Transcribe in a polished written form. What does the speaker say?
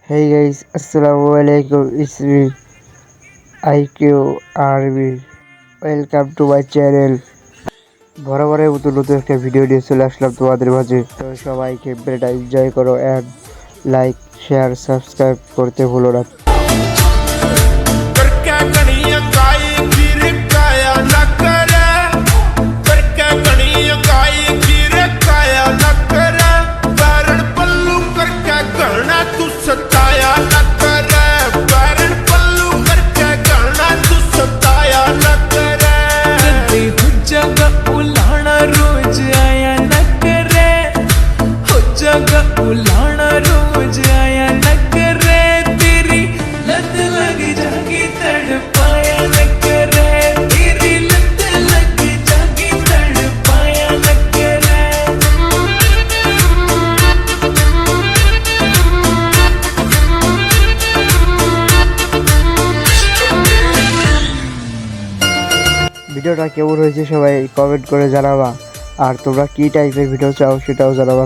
Hey guys, Assalamualaikum. It's me, IQ Army. Welcome to my channel. বরাবরের মতো নতুন একটা ভিডিও নিয়ে চলে আসলাম তোমাদের মাঝে। তো সবাইকে ভিডিওটা এনজয় করো অ্যান্ড লাইক শেয়ার সাবস্ক্রাইব করতে ভুলো না। उलाना रोज आया न करे तेरी लत लग जागी तड़पाया न करे तेरी लत लग जागी तड़पाया न करे। ভিডিওটা কেমন হয়েছে সবাই কমেন্ট করে জানাবা, আর তোমরা কি টাইপের ভিডিও চাও সেটাও জানাবা।